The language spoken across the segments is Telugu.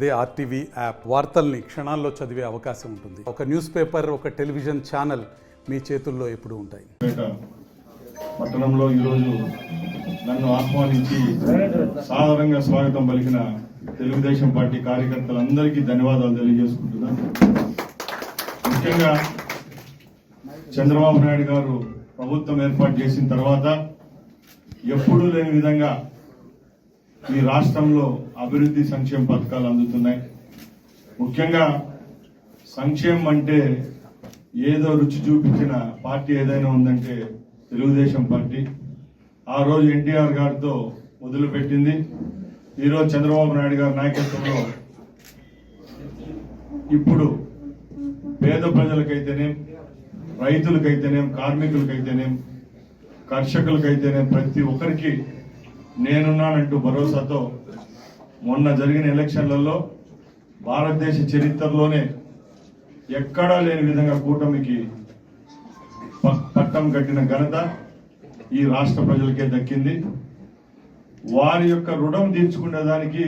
అదే ఆర్టీవీ యాప్ వార్తల్ని క్షణాల్లో చదివే అవకాశం ఉంటుంది. ఒక న్యూస్ పేపర్, ఒక టెలివిజన్ ఛానల్ మీ చేతుల్లో ఎప్పుడూ ఉంటాయి. పట్టణంలో ఈరోజు నన్ను ఆహ్వానించి సాదరంగా స్వాగతం పలికిన తెలుగుదేశం పార్టీ కార్యకర్తలందరికీ ధన్యవాదాలు తెలియజేసుకుంటున్నాను. ముఖ్యంగా చంద్రబాబు నాయుడు గారు ప్రభుత్వం ఏర్పాటు చేసిన తర్వాత ఎప్పుడూ లేని విధంగా ఈ రాష్ట్రంలో అభివృద్ధి సంక్షేమ పథకాలు అందుతున్నాయి. ముఖ్యంగా సంక్షేమం అంటే ఏదో రుచి చూపించిన పార్టీ ఏదైనా ఉందంటే తెలుగుదేశం పార్టీ. ఆ రోజు ఎన్టీఆర్ గారితో మొదలుపెట్టింది. ఈరోజు చంద్రబాబు నాయుడు గారి నాయకత్వంలో ఇప్పుడు పేద ప్రజలకైతేనేం, రైతులకైతేనేం, కార్మికులకైతేనేం, కర్షకులకైతేనేం ప్రతి ఒక్కరికి నేనున్నానంటూ భరోసాతో మొన్న జరిగిన ఎలక్షన్లలో భారతదేశ చరిత్రలోనే ఎక్కడా లేని విధంగా కూటమికి పట్టం కట్టిన ఘనత ఈ రాష్ట్ర ప్రజలకే దక్కింది. వారి యొక్క రుణం తీర్చుకునేదానికి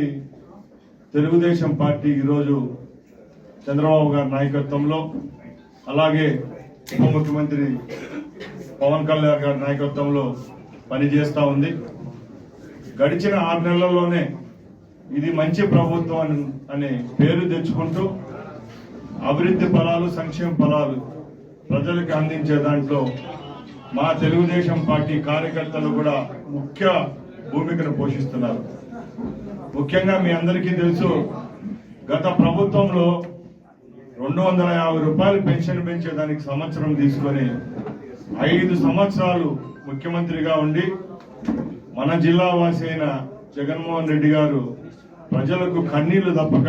తెలుగుదేశం పార్టీ ఈరోజు చంద్రబాబు గారి నాయకత్వంలో, అలాగే ఉప ముఖ్యమంత్రి పవన్ కళ్యాణ్ గారి నాయకత్వంలో పనిచేస్తూ ఉంది. గడిచిన 6 నెలల్లోనే ఇది మంచి ప్రభుత్వం అనే పేరు తెచ్చుకుంటూ అభివృద్ధి ఫలాలు, సంక్షేమ ఫలాలు ప్రజలకు అందించే దాంట్లో మా తెలుగుదేశం పార్టీ కార్యకర్తలు కూడా ముఖ్య భూమికను పోషిస్తున్నారు. ముఖ్యంగా మీ అందరికీ తెలుసు, గత ప్రభుత్వంలో 250 రూపాయలు పెన్షన్ పెంచేదానికి సంవత్సరం తీసుకొని 5 సంవత్సరాలు ముఖ్యమంత్రిగా ఉండి మన జిల్లా వాసి అయిన జగన్మోహన్ రెడ్డి గారు ప్రజలకు కన్నీళ్లు తప్పక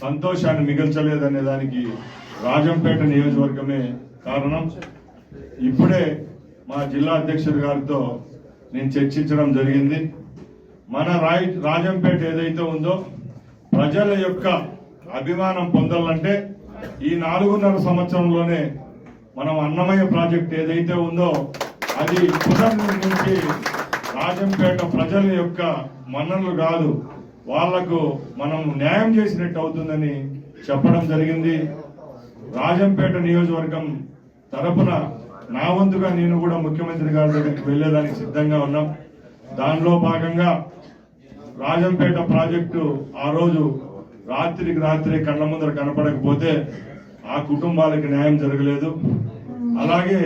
సంతోషాన్ని మిగల్చలేదనే దానికి రాజంపేట నియోజకవర్గమే కారణం. ఇప్పుడే మా జిల్లా అధ్యక్షుడు గారితో నేను చర్చించడం జరిగింది. మన రాజంపేట ఏదైతే ఉందో ప్రజల యొక్క అభిమానం పొందాలంటే ఈ 4.5 సంవత్సరంలోనే మనం అన్నమయ్య ప్రాజెక్ట్ ఏదైతే ఉందో అది పునర్నిర్మించి రాజంపేట ప్రజల యొక్క మన్ననలు కాదు, వాళ్లకు మనం న్యాయం చేసినట్టు అవుతుందని చెప్పడం జరిగింది. రాజంపేట నియోజకవర్గం తరపున నా వంతుగా నేను కూడా ముఖ్యమంత్రి గారి దగ్గరికి వెళ్లేదానికి సిద్ధంగా ఉన్నాం. దానిలో భాగంగా రాజంపేట ప్రాజెక్టు ఆ రోజు రాత్రికి రాత్రి కళ్ళ ముందర కనపడకపోతే ఆ కుటుంబాలకు న్యాయం జరగలేదు. అలాగే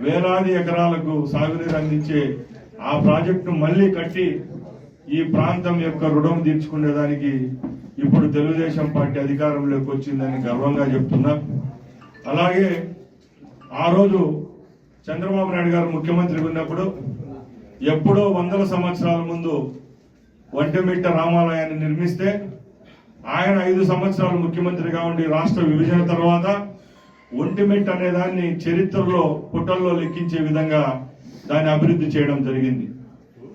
వేలాది ఎకరాలకు సాగునీరు అందించే ఆ ప్రాజెక్టు మళ్లీ కట్టి ఈ ప్రాంతం యొక్క రుణం తీర్చుకునేదానికి ఇప్పుడు తెలుగుదేశం పార్టీ అధికారంలోకి వచ్చిందని గర్వంగా చెప్తున్నా. అలాగే ఆ రోజు చంద్రబాబు నాయుడు గారు ముఖ్యమంత్రి ఉన్నప్పుడు ఎప్పుడో 100 సంవత్సరాల ముందు ఒంటిమిట్ట రామాలయాన్ని నిర్మిస్తే ఆయన 5 సంవత్సరాలు ముఖ్యమంత్రిగా ఉండి రాష్ట్ర విభజన తర్వాత ఒంటిమిట్ట అనే దాన్ని చరిత్రలో పుటల్లో లెక్కించే విధంగా దాన్ని అభివృద్ధి చేయడం జరిగింది.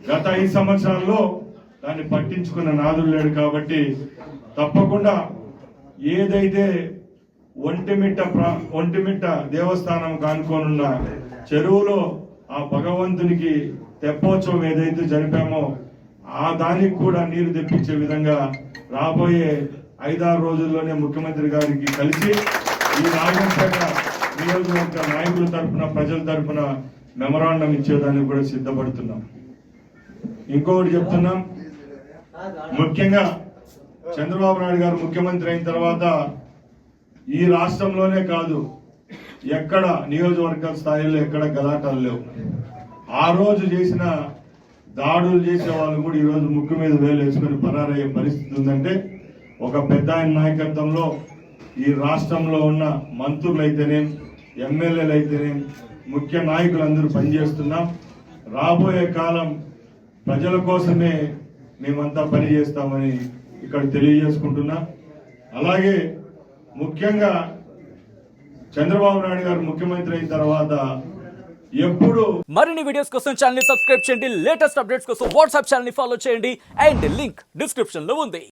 గత 5 సంవత్సరాల్లో దాన్ని పట్టించుకున్న నాదులు లేడు. కాబట్టి తప్పకుండా ఏదైతే ఒంటిమిట్ట దేవస్థానం కానుకోనున్న చెరువులో ఆ భగవంతునికి తెప్పోత్సవం ఏదైతే జరిపామో ఆ దానికి కూడా నీరు తెప్పించే విధంగా రాబోయే 5-6 రోజుల్లోనే ముఖ్యమంత్రి గారికి కలిసి ఈ రాజంపేట నియోజకవర్గ నాయకుల తరఫున, ప్రజల తరఫున మెమరాండం ఇచ్చేదానికి కూడా సిద్ధపడుతున్నాం. ఇంకొకటి చెప్తున్నాం, ముఖ్యంగా చంద్రబాబు నాయుడు గారు ముఖ్యమంత్రి అయిన తర్వాత ఈ రాష్ట్రంలోనే కాదు ఎక్కడ నియోజకవర్గ స్థాయిలో ఎక్కడ గలాటాలు లేవు. ఆ రోజు చేసిన దాడులు చేసే వాళ్ళు కూడా ఈరోజు ముక్కు మీద వేలు వేసుకుని పరారయ్యే పరిస్థితి ఉందంటే ఒక పెద్ద ఆయన నాయకత్వంలో ఈ రాష్ట్రంలో ఉన్న మంత్రులు అయితేనేం, ఎమ్మెల్యేలు అయితేనేం, ముఖ్య నాయకులందరూ పనిచేస్తున్నాం. రాబోయే కాలం ప్రజల కోసమే మేమంతా పనిచేస్తామని ఇక్కడ తెలియజేసుకుంటున్నా. అలాగే ముఖ్యంగా చంద్రబాబు నాయుడు గారు ముఖ్యమంత్రి అయిన తర్వాత ఎప్పుడు మరిన్ని వీడియోస్ కోసం ఛానల్ ని సబ్స్క్రైబ్ చేయండి. లేటెస్ట్ అప్డేట్స్ కోసం వాట్సాప్ ఛానల్ ని ఫాలో చేయండి. అండ్ లింక్ డిస్క్రిప్షన్ లో ఉంది.